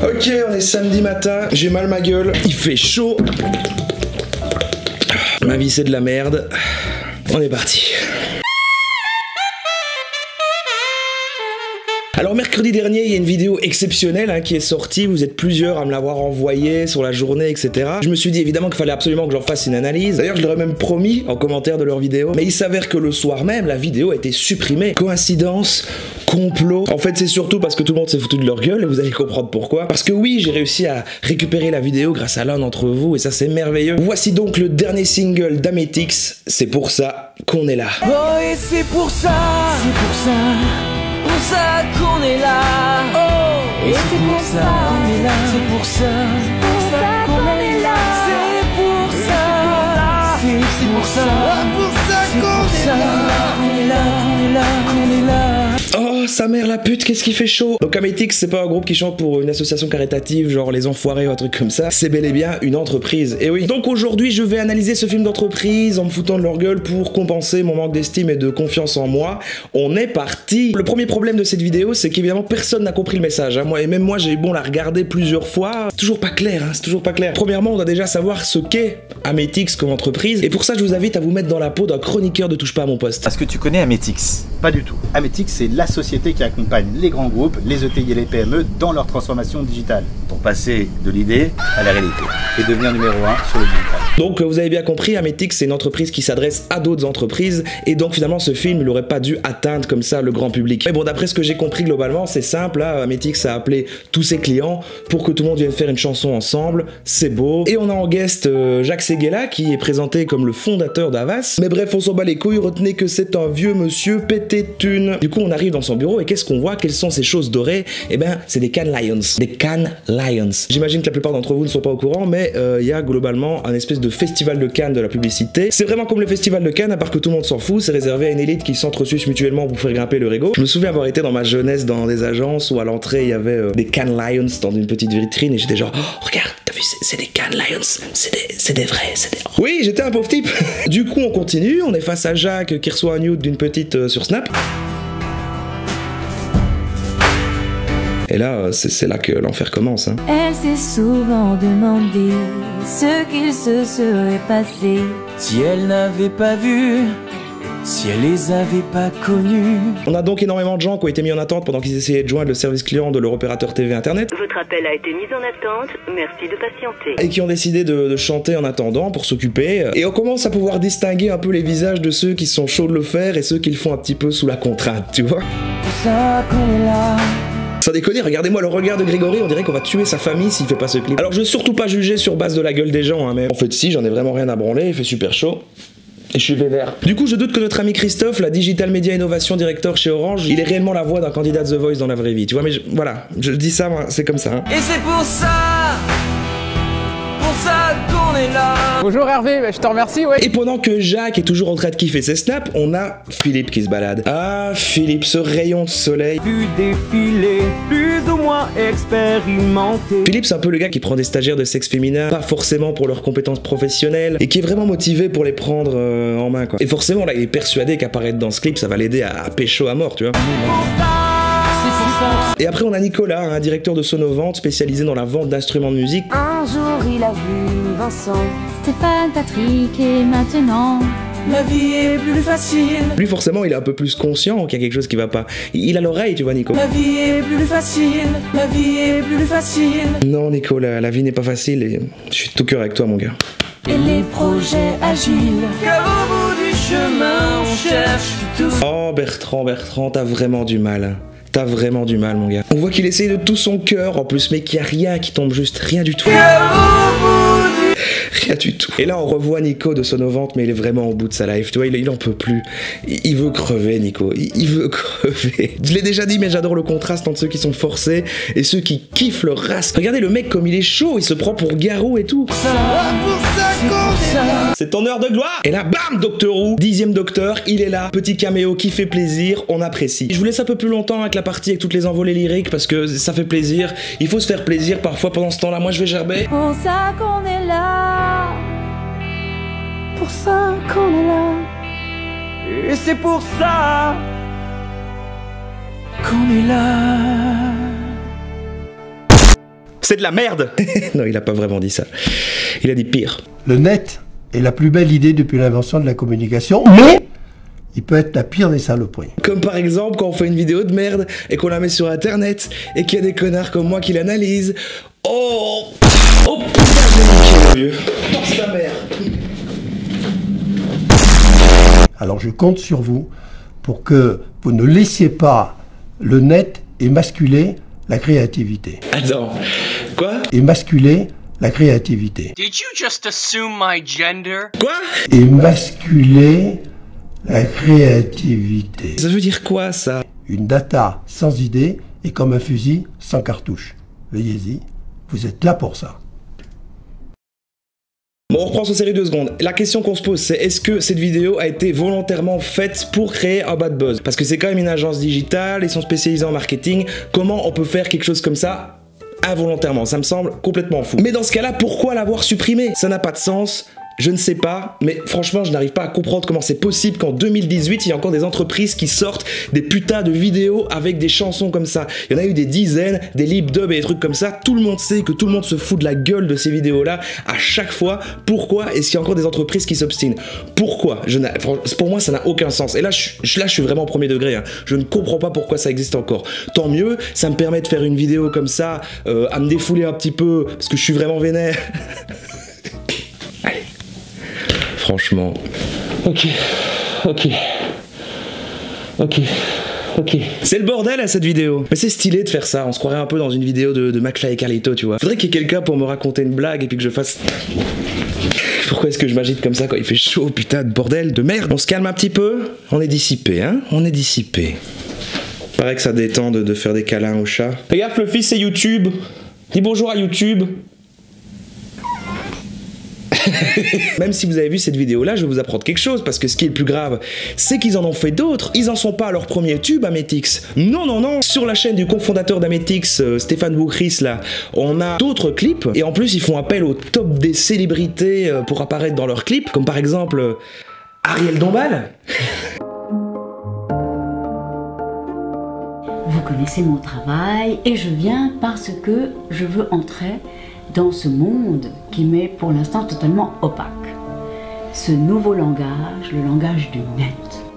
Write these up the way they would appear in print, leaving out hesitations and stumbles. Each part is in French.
Ok, on est samedi matin, j'ai mal ma gueule, il fait chaud. Ma vie c'est de la merde. On est parti. Alors mercredi dernier, il y a une vidéo exceptionnelle qui est sortie, vous êtes plusieurs à me l'avoir envoyée sur la journée, etc. Je me suis dit évidemment qu'il fallait absolument que j'en fasse une analyse. D'ailleurs, je leur ai même promis en commentaire de leur vidéo. Mais il s'avère que le soir même, la vidéo a été supprimée. Coïncidence, complot. En fait, c'est surtout parce que tout le monde s'est foutu de leur gueule et vous allez comprendre pourquoi. Parce que oui, j'ai réussi à récupérer la vidéo grâce à l'un d'entre vous et ça c'est merveilleux. Voici donc le dernier single d'Ametix. C'est pour ça qu'on est là. Oh et c'est pour ça qu'on est là. Oh, et c'est pour ça qu'on est là. C'est pour ça qu'on est là. C'est pour ça. C'est pour ça qu'on est là. Oh, sa mère la pute, qu'est-ce qui fait chaud. Donc Ametix, c'est pas un groupe qui chante pour une association caritative, genre les Enfoirés ou un truc comme ça. C'est bel et bien une entreprise. Et oui. Donc aujourd'hui, je vais analyser ce film d'entreprise en me foutant de leur gueule pour compenser mon manque d'estime et de confiance en moi. On est parti. Le premier problème de cette vidéo, c'est qu'évidemment personne n'a compris le message. Moi et même moi, j'ai bon la regarder plusieurs fois. C'est toujours pas clair, c'est toujours pas clair. Premièrement, on doit déjà savoir ce qu'est Ametix comme entreprise. Et pour ça, je vous invite à vous mettre dans la peau d'un chroniqueur de Touche pas à mon poste. Est-ce que tu connais Ametix? Pas du tout. Ametix, c'est la société qui accompagne les grands groupes, les ETI et les PME dans leur transformation digitale pour passer de l'idée à la réalité et devenir numéro 1 sur le digital. Donc vous avez bien compris, Ametix c'est une entreprise qui s'adresse à d'autres entreprises et donc finalement ce film il aurait pas dû atteindre comme ça le grand public. Mais bon, d'après ce que j'ai compris globalement, c'est simple, là, Ametix a appelé tous ses clients pour que tout le monde vienne faire une chanson ensemble, c'est beau. Et on a en guest Jacques Séguéla qui est présenté comme le fondateur d'Havas. Mais bref, on s'en bat les couilles, retenez que c'est un vieux monsieur pété de thunes. Du coup on arrive dans son bureau et qu'est-ce qu'on voit? Quelles sont ces choses dorées? Eh ben c'est des Cannes Lions. Des Cannes Lions. J'imagine que la plupart d'entre vous ne sont pas au courant, mais il y a globalement un espèce de festival de Cannes de la publicité. C'est vraiment comme le festival de Cannes, à part que tout le monde s'en fout, c'est réservé à une élite qui s'entresuce mutuellement pour faire grimper leur ego. Je me souviens avoir été dans ma jeunesse dans des agences où à l'entrée il y avait des Cannes Lions dans une petite vitrine et j'étais genre, oh regarde, t'as vu, c'est des Cannes Lions, c'est des vrais, c'est des... Oui, j'étais un pauvre type. Du coup on continue, on est face à Jacques qui reçoit un nude d'une petite sur Snap. Et là, c'est là que l'enfer commence. Elle s'est souvent demandé ce qu'il se serait passé Si elle n'avait pas vu, si elle les avait pas connus. On a donc énormément de gens qui ont été mis en attente pendant qu'ils essayaient de joindre le service client de leur opérateur TV Internet. Votre appel a été mis en attente, merci de patienter. Et qui ont décidé de chanter en attendant pour s'occuper. Et on commence à pouvoir distinguer un peu les visages de ceux qui sont chauds de le faire et ceux qui le font un petit peu sous la contrainte, tu vois. C'est ça qu'on est là. Sans déconner, regardez-moi le regard de Grégory, on dirait qu'on va tuer sa famille s'il fait pas ce clip. Alors je veux surtout pas juger sur base de la gueule des gens, mais en fait si, j'en ai vraiment rien à branler, il fait super chaud. Et je suis vénère. Du coup, je doute que notre ami Christophe, la Digital Media Innovation Director chez Orange, il est réellement la voix d'un candidat de The Voice dans la vraie vie, tu vois, mais voilà, je dis ça, moi, c'est comme ça. Et c'est pour ça qu'on est là. Bonjour Hervé, je te remercie, ouais. Et pendant que Jacques est toujours en train de kiffer ses snaps, on a Philippe qui se balade. Ah, Philippe, ce rayon de soleil. Vu défiler, plus ou moins expérimenté. Philippe, c'est un peu le gars qui prend des stagiaires de sexe féminin, pas forcément pour leurs compétences professionnelles, et qui est vraiment motivé pour les prendre en main, quoi. Et forcément, là, il est persuadé qu'apparaître dans ce clip, ça va l'aider à pécho à mort, tu vois. Et après, on a Nicolas, un directeur de Sonovente spécialisé dans la vente d'instruments de musique. Un jour il a vu Vincent, Stéphane, Patrick et maintenant la vie est plus facile. Lui, forcément, il est un peu plus conscient qu'il y a quelque chose qui va pas. Il a l'oreille, tu vois, Nico. La vie est plus facile, la vie est plus facile. Non, Nico, la vie n'est pas facile et je suis tout cœur avec toi, mon gars. et les projets agiles. Car au bout du chemin, on cherche tout. Oh, Bertrand, t'as vraiment du mal. T'as vraiment du mal, mon gars. On voit qu'il essaye de tout son cœur, en plus, mais qu'il n'y a rien qui tombe juste, rien du tout. Rien du tout. Et là, on revoit Nico de Sonovente, mais il est vraiment au bout de sa life. Tu vois, il en peut plus. Il veut crever, Nico. Il veut crever. Je l'ai déjà dit, mais j'adore le contraste entre ceux qui sont forcés et ceux qui kiffent le rasque. Regardez le mec comme il est chaud, il se prend pour Garou et tout. C'est ton heure de gloire. Et là, bam, Docteur Who, 10e docteur, il est là. Petit caméo qui fait plaisir, on apprécie. Je vous laisse un peu plus longtemps avec la partie avec toutes les envolées lyriques parce que ça fait plaisir. Il faut se faire plaisir parfois pendant ce temps-là. Moi, je vais gerber. Pour ça qu'on est là. Pour ça qu'on est là. Et c'est pour ça qu'on est là. c'est de la merde. Non, il a pas vraiment dit ça. Il a dit pire. Le net est la plus belle idée depuis l'invention de la communication, mais il peut être la pire des saloperies. Comme par exemple quand on fait une vidéo de merde et qu'on la met sur internet et qu'il y a des connards comme moi qui l'analysent. Oh putain, je l'ai niqué, le vieux. Oh, c'est ta mère. Alors je compte sur vous pour que vous ne laissiez pas le net émasculer la créativité. Attends, quoi? Émasculer la créativité. Did you just assume my gender? Quoi? Émasculer la créativité. Ça veut dire quoi, ça? Une data sans idée est comme un fusil sans cartouche. Veuillez-y, vous êtes là pour ça. Bon, on reprend ce série 2 secondes. La question qu'on se pose, c'est est-ce que cette vidéo a été volontairement faite pour créer un bad buzz? Parce que c'est quand même une agence digitale, ils sont spécialisés en marketing. Comment on peut faire quelque chose comme ça involontairement? Ça me semble complètement fou. Mais dans ce cas-là, pourquoi l'avoir supprimé? Ça n'a pas de sens. Je ne sais pas, mais franchement, je n'arrive pas à comprendre comment c'est possible qu'en 2018, il y a encore des entreprises qui sortent des putains de vidéos avec des chansons comme ça. Il y en a eu des dizaines, des lip dubs et des trucs comme ça. Tout le monde sait que tout le monde se fout de la gueule de ces vidéos-là à chaque fois. Pourquoi est-ce qu'il y a encore des entreprises qui s'obstinent? Pourquoi? Pour moi, ça n'a aucun sens. Et là, je suis vraiment au premier degré. Hein. Je ne comprends pas pourquoi ça existe encore. Tant mieux, ça me permet de faire une vidéo comme ça, à me défouler un petit peu, parce que je suis vraiment vénère. Allez. Franchement. Ok. C'est le bordel à cette vidéo. Mais c'est stylé de faire ça. On se croirait un peu dans une vidéo de McFly et Carlito, tu vois. Faudrait qu'il y ait quelqu'un pour me raconter une blague et puis que je fasse... Pourquoi est-ce que je m'agite comme ça quand il fait chaud, putain de bordel, de merde? On se calme un petit peu. On est dissipé, hein. On est dissipé. Paraît que ça détend de faire des câlins au chat. Regarde Fluffy, c'est YouTube. Dis bonjour à YouTube. Même si vous avez vu cette vidéo là, je vais vous apprendre quelque chose, parce que ce qui est le plus grave, c'est qu'ils en ont fait d'autres. Ils en sont pas à leur premier tube, Ametix. Non. Sur la chaîne du cofondateur d'Ametix, Stéphane Boucris, là, on a d'autres clips, et en plus ils font appel au top des célébrités pour apparaître dans leurs clips, comme par exemple Ariel Dombal. Vous connaissez mon travail et je viens parce que je veux entrer dans ce monde qui m'est pour l'instant totalement opaque. Ce nouveau langage, le langage du net.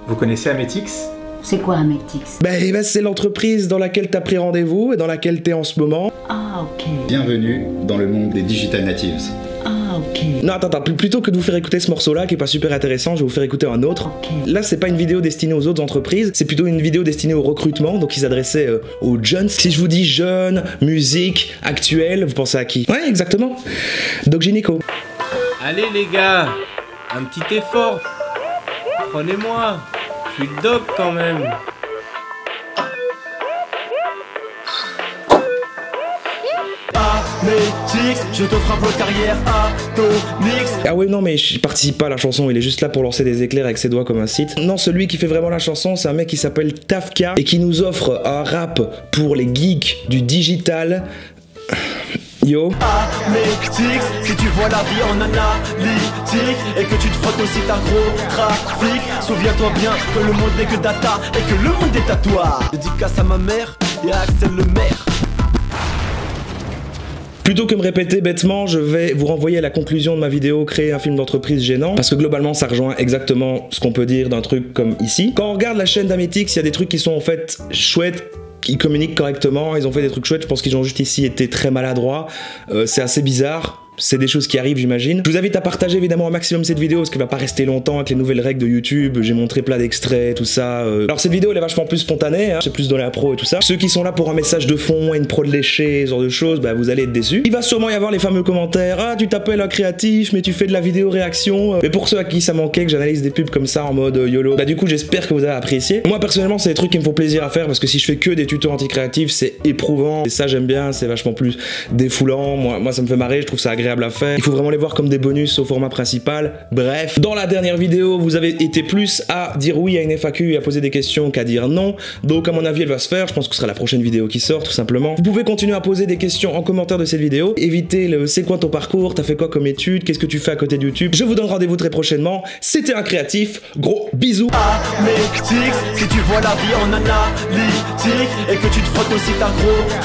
Vous connaissez Ametix? C'est quoi Ametix? Ben, c'est l'entreprise dans laquelle t'as pris rendez-vous et dans laquelle t'es en ce moment. Ah ok. Bienvenue dans le monde des digital natives. Ah ok. Non, attends, plutôt que de vous faire écouter ce morceau-là qui est pas super intéressant, je vais vous faire écouter un autre. Okay. Là, c'est pas une vidéo destinée aux autres entreprises, c'est plutôt une vidéo destinée au recrutement, donc ils s'adressaient aux jeunes. Si je vous dis jeunes, musique, actuelle, vous pensez à qui? Ouais, exactement. Doc Gynéco. Allez les gars, un petit effort. Prenez-moi, je suis Doc quand même. Je t'offre un pot de carrière Atomix. Ah ouais, non, mais je participe pas à la chanson, il est juste là pour lancer des éclairs avec ses doigts comme un site. Non, celui qui fait vraiment la chanson, c'est un mec qui s'appelle Tafka et qui nous offre un rap pour les geeks du digital. Yo. Ametix, si tu vois la vie en analytique et que tu te frottes aussi ta gros trafic, souviens-toi bien que le monde n'est que data et que le monde est à toi. Dédicace à ma mère et à Axel le maire. Plutôt que me répéter bêtement, je vais vous renvoyer à la conclusion de ma vidéo créer un film d'entreprise gênant, parce que globalement ça rejoint exactement ce qu'on peut dire d'un truc comme ici. Quand on regarde la chaîne d'Ametix, il y a des trucs qui sont en fait chouettes, ils communiquent correctement, ils ont fait des trucs chouettes, je pense qu'ils ont juste ici été très maladroits, c'est assez bizarre. C'est des choses qui arrivent, j'imagine. Je vous invite à partager évidemment au maximum cette vidéo parce qu'elle va pas rester longtemps avec les nouvelles règles de YouTube. J'ai montré plein d'extraits, tout ça. Alors cette vidéo elle est vachement plus spontanée, hein. C'est plus dans l'impro et tout ça. Ceux qui sont là pour un message de fond, une prod léchée, ce genre de choses, bah vous allez être déçus. Il va sûrement y avoir les fameux commentaires. Ah, tu t'appelles un créatif, mais tu fais de la vidéo réaction. Mais pour ceux à qui ça manquait que j'analyse des pubs comme ça en mode YOLO, bah du coup j'espère que vous avez apprécié. Moi personnellement c'est des trucs qui me font plaisir à faire parce que si je fais que des tutos anti-créatifs, c'est éprouvant. Et ça j'aime bien, c'est vachement plus défoulant. Moi ça me fait marrer, je trouve ça agréable à faire. Il faut vraiment les voir comme des bonus au format principal. Bref, dans la dernière vidéo, vous avez été plus à dire oui à une FAQ et à poser des questions qu'à dire non. Donc à mon avis, elle va se faire. Je pense que ce sera la prochaine vidéo qui sort, tout simplement. Vous pouvez continuer à poser des questions en commentaire de cette vidéo. Évitez le c'est quoi ton parcours, t'as fait quoi comme étude, qu'est-ce que tu fais à côté de YouTube. Je vous donne rendez-vous très prochainement. C'était un créatif. Gros bisous. Ametix, si tu vois la vie en analytique et que tu te frottes aussi ta gros